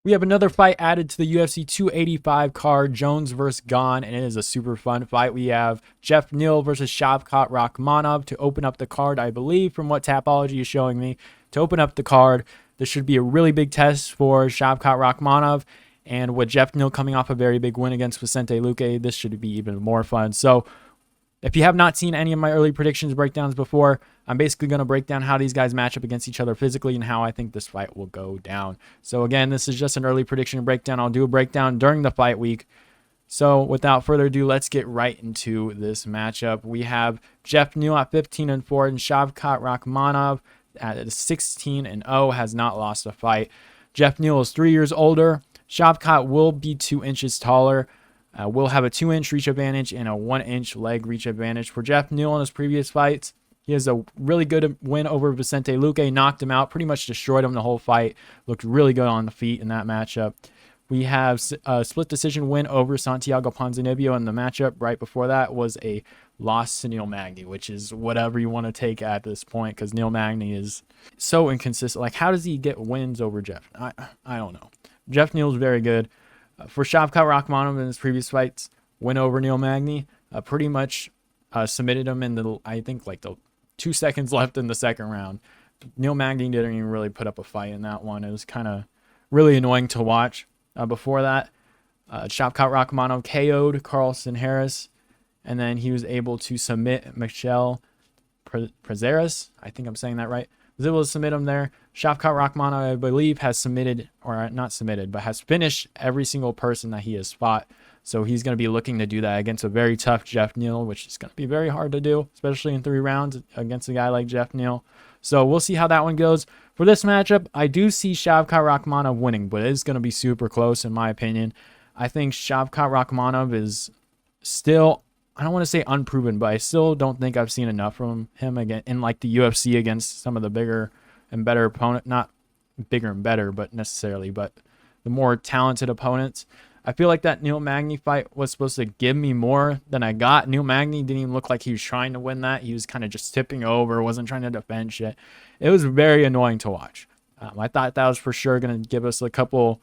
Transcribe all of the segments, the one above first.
We have another fight added to the UFC 285 card, Jones versus Gane, and it is a super fun fight. We have Geoff Neal versus Shavkat Rakhmonov to open up the card, I believe, from what Tapology is showing me. To open up the card, this should be a really big test for Shavkat Rakhmonov, and with Geoff Neal coming off a very big win against Vicente Luque, this should be even more fun. So if you have not seen any of my early predictions breakdowns before, I'm basically going to break down how these guys match up against each other physically and how I think this fight will go down. So again, this is just an early prediction breakdown. I'll do a breakdown during the fight week. So without further ado, let's get right into this matchup. We have Geoff Neal at 15-4 and Shavkat Rakhmonov at 16-0, has not lost a fight. Geoff Neal is 3 years older. Shavkat will be 2 inches taller. Will have a 2-inch reach advantage and a 1-inch leg reach advantage. For Geoff Neal in his previous fights, he has a really good win over Vicente Luque, knocked him out, pretty much destroyed him the whole fight. Looked really good on the feet in that matchup. We have a split decision win over Santiago Ponzinibbio, and the matchup right before that was a loss to Neil Magny, which is whatever you want to take at this point because Neil Magny is so inconsistent. Like, how does he get wins over Geoff? I don't know. Geoff Neal is very good. For Shavkat Rakhmonov in his previous fights, win over Neil Magny, pretty much submitted him in the, I think, like the 2 seconds left in the second round. Neil Magny didn't even really put up a fight in that one. It was kind of really annoying to watch. Before that, Shavkat Rakhmonov KO'd Carlson Harris, and then he was able to submit Michel Prazeres. I think I'm saying that right. Was able to submit him there. Shavkat Rakhmonov, I believe, has submitted, or not submitted, but has finished every single person that he has fought. So he's going to be looking to do that against a very tough Geoff Neal, which is going to be very hard to do, especially in 3 rounds against a guy like Geoff Neal. So we'll see how that one goes. For this matchup, I do see Shavkat Rakhmonov winning, but it is going to be super close in my opinion. I think Shavkat Rakhmonov is still, I don't want to say unproven, but I still don't think I've seen enough from him again in like the UFC against some of the bigger and better opponent, not bigger and better, but necessarily, but the more talented opponents. I feel like that Neil Magny fight was supposed to give me more than I got. Neil Magny didn't even look like he was trying to win that. He was kind of just tipping over, wasn't trying to defend shit. It was very annoying to watch. I thought that was for sure going to give us a couple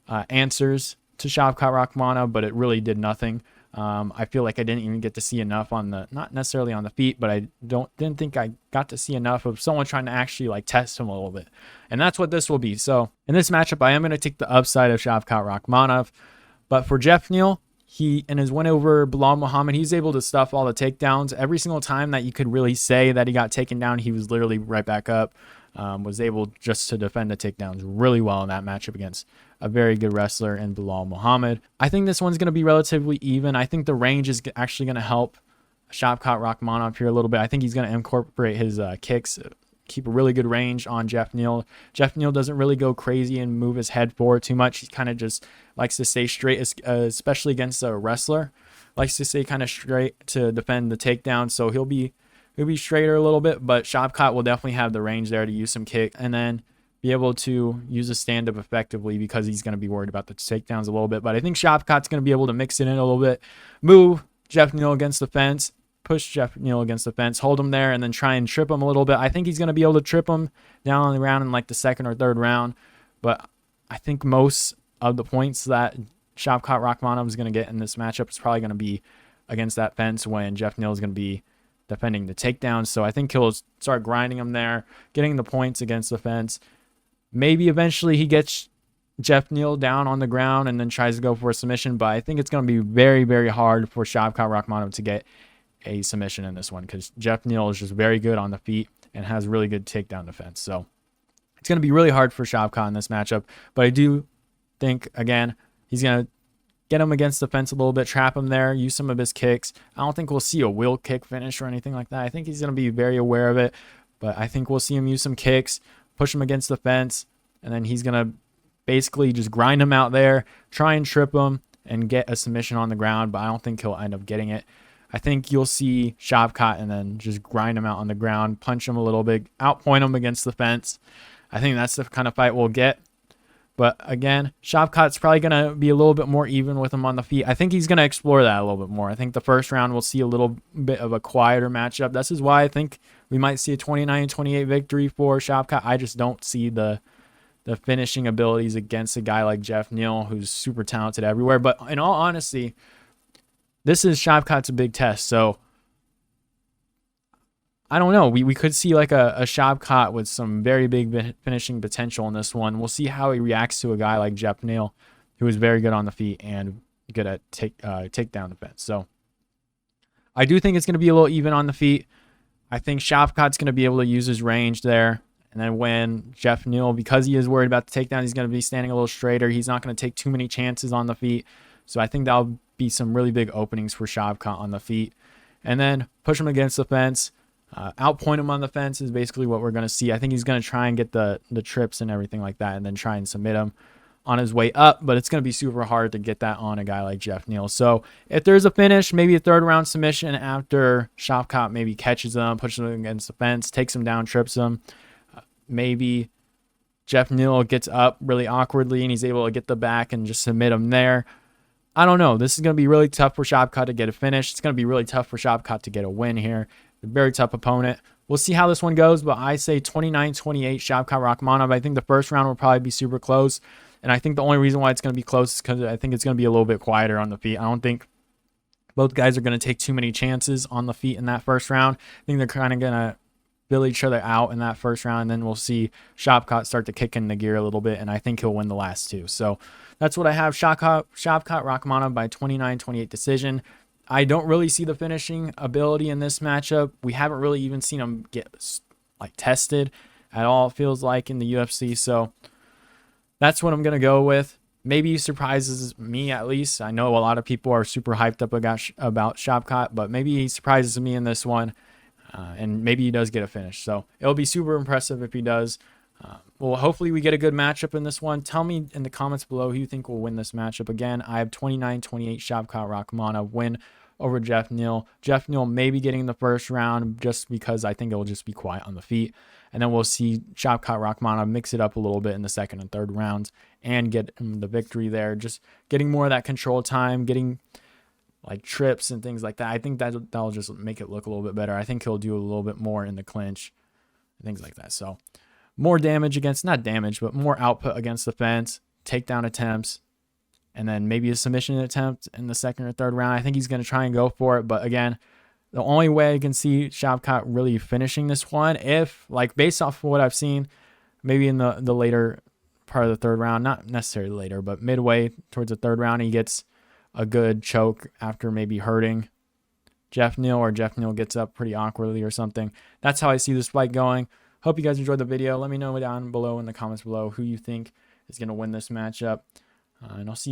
answers to Shavkat Rakhmonov, but it really did nothing. I feel like I didn't even get to see enough on the, not necessarily on the feet, but I didn't think I got to see enough of someone trying to actually like test him a little bit. And that's what this will be. So in this matchup, I am going to take the upside of Shavkat Rakhmonov. But for Geoff Neal, he, in his win over Bilal Muhammad, he's able to stuff all the takedowns. Every single time that you could really say that he got taken down, he was literally right back up. Was able just to defend the takedowns really well in that matchup against a very good wrestler in Bilal Muhammad. I think this one's going to be relatively even. I think the range is actually going to help Shavkat Rakhmonov here a little bit. I think he's going to incorporate his kicks, keep a really good range on Geoff Neal. Geoff Neal doesn't really go crazy and move his head forward too much. He kind of just likes to stay straight, especially against a wrestler. Likes to stay kind of straight to defend the takedown. So he'll be straighter a little bit, but Shavkat will definitely have the range there to use some kick and then be able to use a stand-up effectively because he's going to be worried about the takedowns a little bit. But I think Shavkat's going to be able to mix it in a little bit, move Geoff Neal against the fence, push Geoff Neal against the fence, hold him there, and then try and trip him a little bit. I think he's going to be able to trip him down on the ground in like the second or third round. But I think most of the points that Shavkat Rakhmonov is going to get in this matchup is probably going to be against that fence when Geoff Neal is going to be defending the takedowns. So I think he'll start grinding him there, getting the points against the fence. Maybe eventually he gets Geoff Neal down on the ground and then tries to go for a submission. But I think it's going to be very, very hard for Shavkat Rakhmonov to get a submission in this one because Geoff Neal is just very good on the feet and has really good takedown defense. So it's going to be really hard for Shavkat in this matchup. But I do think, again, he's going to get him against the fence a little bit, trap him there, use some of his kicks. I don't think we'll see a wheel kick finish or anything like that. I think he's going to be very aware of it, but I think we'll see him use some kicks, push him against the fence, and then he's going to basically just grind him out there, try and trip him, and get a submission on the ground, but I don't think he'll end up getting it. I think you'll see Shavkat and then just grind him out on the ground, punch him a little bit, outpoint him against the fence. I think that's the kind of fight we'll get. But again, Shavkat's probably going to be a little bit more even with him on the feet. I think he's going to explore that a little bit more. I think the first round we'll see a little bit of a quieter matchup. This is why I think we might see a 29-28 victory for Shavkat. I just don't see the the finishing abilities against a guy like Geoff Neal, who's super talented everywhere. But in all honesty, this is Shavkat's a big test. So I don't know. We could see like a Shavkat with some very big finishing potential in this one. We'll see how he reacts to a guy like Geoff Neal, who is very good on the feet and good at take down defense. So I do think it's going to be a little even on the feet. I think Shavkat's going to be able to use his range there. And then when Geoff Neal, because he is worried about the takedown, he's going to be standing a little straighter. He's not going to take too many chances on the feet. So I think that'll be some really big openings for Shavkat on the feet. And then push him against the fence. Outpoint him on the fence is basically what we're going to see. I think he's going to try and get the trips and everything like that and then try and submit him on his way up. But it's going to be super hard to get that on a guy like Geoff Neal. So if there's a finish, maybe a third round submission after Shavkat maybe catches him, pushes him against the fence, takes him down, trips him. Maybe Geoff Neal gets up really awkwardly and he's able to get the back and just submit him there. I don't know. This is going to be really tough for Shavkat to get a finish. It's going to be really tough for Shavkat to get a win here. A very tough opponent. We'll see how this one goes, but I say 29-28 Shavkat Rakhmonov. I think the first round will probably be super close, and I think the only reason why it's going to be close is because I think it's going to be a little bit quieter on the feet. I don't think both guys are going to take too many chances on the feet in that first round. I think they're kind of going to fill each other out in that first round, and then we'll see Shavkat start to kick in the gear a little bit, and I think he'll win the last two. So that's what I have. Shavkat Rakhmonov by 29-28 decision. I don't really see the finishing ability in this matchup. We haven't really even seen him get like tested at all, it feels like, in the UFC. So that's what I'm going to go with. Maybe he surprises me at least. I know a lot of people are super hyped up about Shavkat, but maybe he surprises me in this one. And maybe he does get a finish. So it'll be super impressive if he does. Well, hopefully we get a good matchup in this one. Tell me in the comments below who you think will win this matchup. Again, I have 29-28 Shavkat Rakhmonov win over Geoff Neal. Geoff Neal may be getting the first round just because I think it will just be quiet on the feet. And then we'll see Shavkat Rakhmonov mix it up a little bit in the second and third rounds and get the victory there. Just getting more of that control time, getting like trips and things like that. I think that'll just make it look a little bit better. I think he'll do a little bit more in the clinch, things like that. So more damage against, not damage, but more output against the fence, takedown attempts, and then maybe a submission attempt in the second or third round. I think he's going to try and go for it. But again, the only way I can see Shavkat really finishing this one, if like based off of what I've seen, maybe in the later part of the third round, not necessarily later, but midway towards the third round, he gets a good choke after maybe hurting Geoff Neal, or Geoff Neal gets up pretty awkwardly or something. That's how I see this fight going. Hope you guys enjoyed the video. Let me know down below in the comments below who you think is going to win this matchup. And I'll see you guys.